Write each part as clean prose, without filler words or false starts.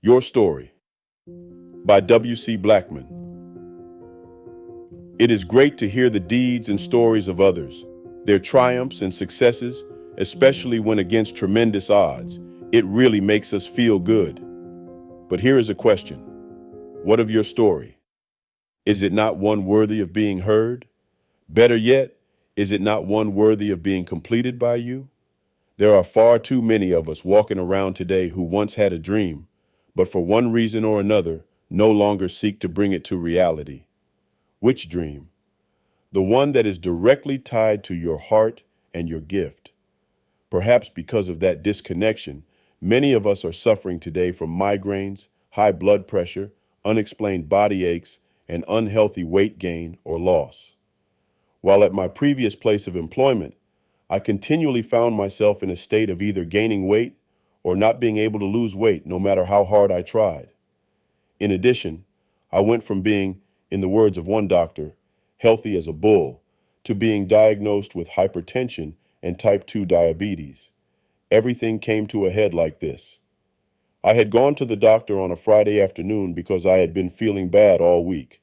Your Story by W.C. Blackmon. It is great to hear the deeds and stories of others, their triumphs and successes, especially when against tremendous odds. It really makes us feel good. But here is a question. What of your story? Is it not one worthy of being heard? Better yet, is it not one worthy of being completed by you? There are far too many of us walking around today who once had a dream, but for one reason or another, no longer seek to bring it to reality. Which dream? The one that is directly tied to your heart and your gift. Perhaps because of that disconnection, many of us are suffering today from migraines, high blood pressure, unexplained body aches, and unhealthy weight gain or loss. While at my previous place of employment, I continually found myself in a state of either gaining weight or not being able to lose weight no matter how hard I tried. In addition, I went from being, in the words of one doctor, healthy as a bull, to being diagnosed with hypertension and type 2 diabetes. Everything came to a head like this. I had gone to the doctor on a Friday afternoon because I had been feeling bad all week.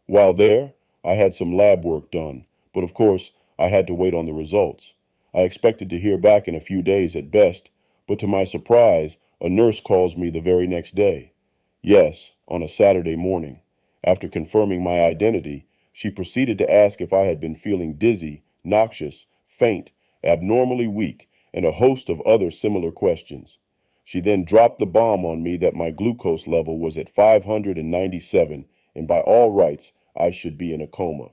While there, I had some lab work done, but of course, I had to wait on the results. I expected to hear back in a few days at best, but to my surprise, a nurse calls me the very next day. Yes, on a Saturday morning. After confirming my identity, she proceeded to ask if I had been feeling dizzy, noxious, faint, abnormally weak, and a host of other similar questions. She then dropped the bomb on me that my glucose level was at 597, and by all rights, I should be in a coma.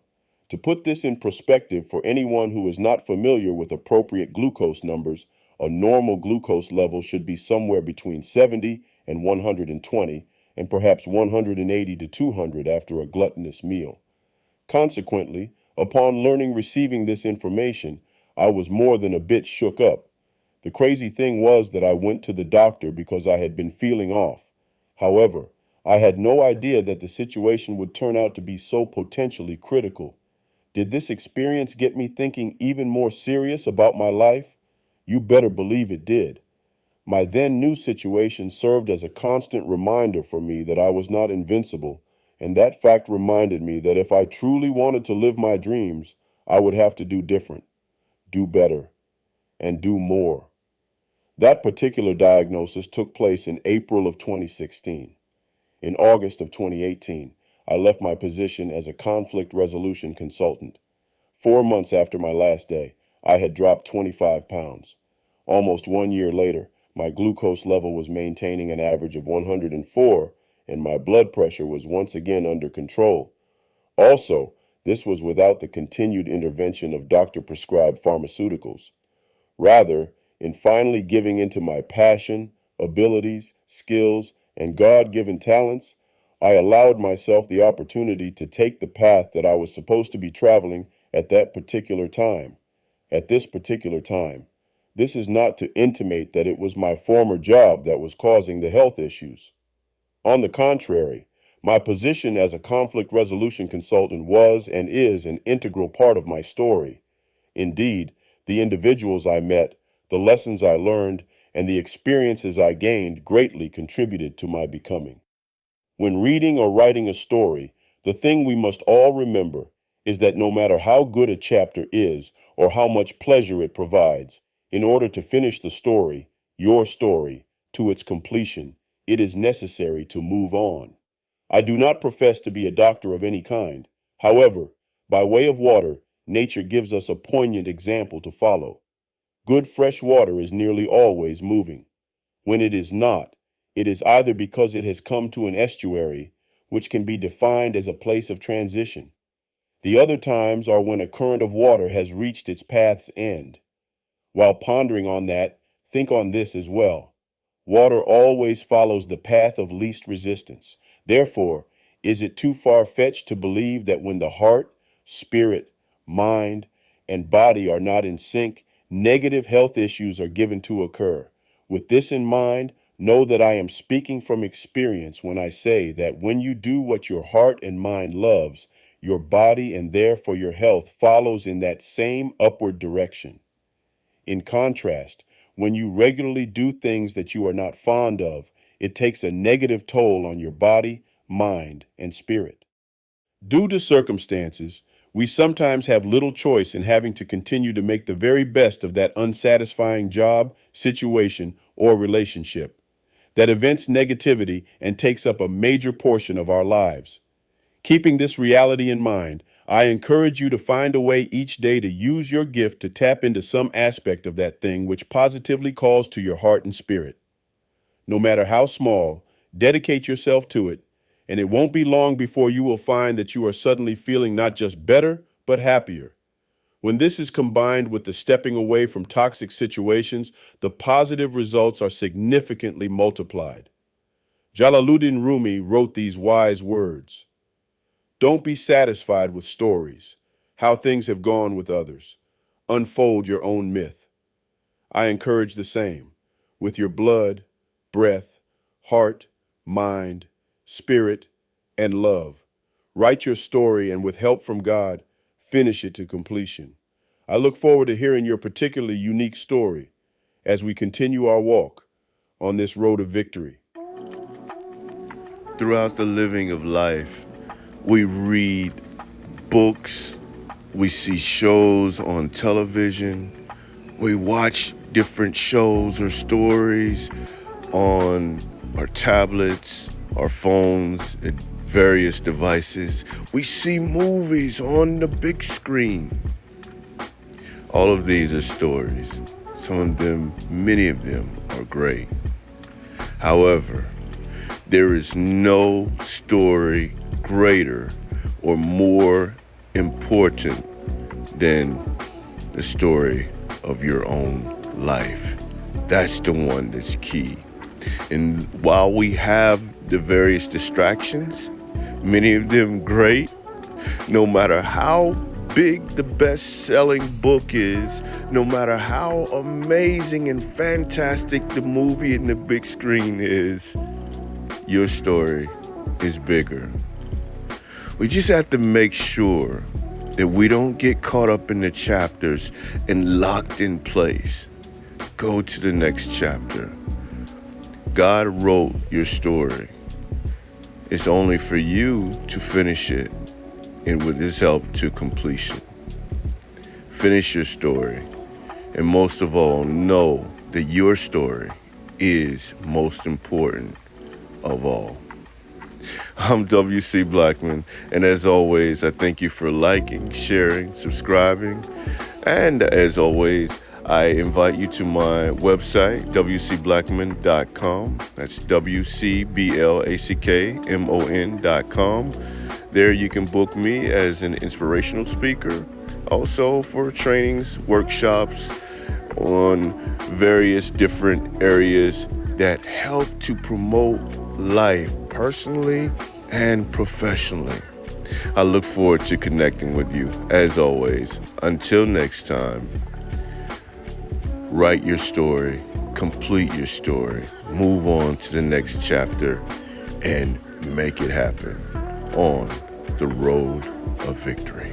To put this in perspective for anyone who is not familiar with appropriate glucose numbers, a normal glucose level should be somewhere between 70 and 120, and perhaps 180 to 200 after a gluttonous meal. Consequently, upon receiving this information, I was more than a bit shook up. The crazy thing was that I went to the doctor because I had been feeling off. However, I had no idea that the situation would turn out to be so potentially critical. Did this experience get me thinking even more serious about my life? You better believe it did. My then new situation served as a constant reminder for me that I was not invincible, and that fact reminded me that if I truly wanted to live my dreams, I would have to do different, do better, and do more. That particular diagnosis took place in April of 2016. In August of 2018, I left my position as a conflict resolution consultant. 4 months after my last day, I had dropped 25 pounds. Almost 1 year later, my glucose level was maintaining an average of 104, and my blood pressure was once again under control. Also, this was without the continued intervention of doctor-prescribed pharmaceuticals. Rather, in finally giving into my passion, abilities, skills, and God-given talents, I allowed myself the opportunity to take the path that I was supposed to be traveling at that particular time. At this particular time. This is not to intimate that it was my former job that was causing the health issues. On the contrary, my position as a conflict resolution consultant was and is an integral part of my story. Indeed, the individuals I met, the lessons I learned, and the experiences I gained greatly contributed to my becoming. When reading or writing a story, the thing we must all remember is that no matter how good a chapter is or how much pleasure it provides, in order to finish the story, your story, to its completion, it is necessary to move on. I do not profess to be a doctor of any kind. However, by way of water, nature gives us a poignant example to follow. Good fresh water is nearly always moving. When it is not, it is either because it has come to an estuary, which can be defined as a place of transition. The other times are when a current of water has reached its path's end. While pondering on that, think on this as well. Water always follows the path of least resistance. Therefore, is it too far-fetched to believe that when the heart, spirit, mind, and body are not in sync, negative health issues are given to occur? With this in mind, know that I am speaking from experience when I say that when you do what your heart and mind loves, your body and therefore your health follows in that same upward direction. In contrast, when you regularly do things that you are not fond of, it takes a negative toll on your body, mind, and spirit. Due to circumstances, we sometimes have little choice in having to continue to make the very best of that unsatisfying job, situation, or relationship that events negativity and takes up a major portion of our lives. Keeping this reality in mind, I encourage you to find a way each day to use your gift to tap into some aspect of that thing which positively calls to your heart and spirit. No matter how small, dedicate yourself to it, and it won't be long before you will find that you are suddenly feeling not just better, but happier. When this is combined with the stepping away from toxic situations, the positive results are significantly multiplied. Jalaluddin Rumi wrote these wise words: "Don't be satisfied with stories, how things have gone with others. Unfold your own myth." I encourage the same. With your blood, breath, heart, mind, spirit, and love, write your story, and with help from God, finish it to completion. I look forward to hearing your particularly unique story as we continue our walk on this road of victory. Throughout the living of life, we read books, we see shows on television, we watch different shows or stories on our tablets, our phones, and various devices. We see movies on the big screen. All of these are stories. Some of them, many of them, are great. However, there is no story greater or more important than the story of your own life. That's the one that's key. And while we have the various distractions, many of them great, no matter how big the best-selling book is, no matter how amazing and fantastic the movie in the big screen is, your story is bigger. We just have to make sure that we don't get caught up in the chapters and locked in place. Go to the next chapter. God wrote your story. It's only for you to finish it, and with His help, to completion. Finish your story, and most of all, know that your story is most important of all. I'm W.C. Blackmon, and as always, I thank you for liking, sharing, subscribing, and as always, I invite you to my website, wcblackmon.com. That's wcblackmon.com. There you can book me as an inspirational speaker, also for trainings, workshops on various different areas that help to promote life personally and professionally. I look forward to connecting with you. As always, until next time, write your story, complete your story, move on to the next chapter, and make it happen on the road of victory.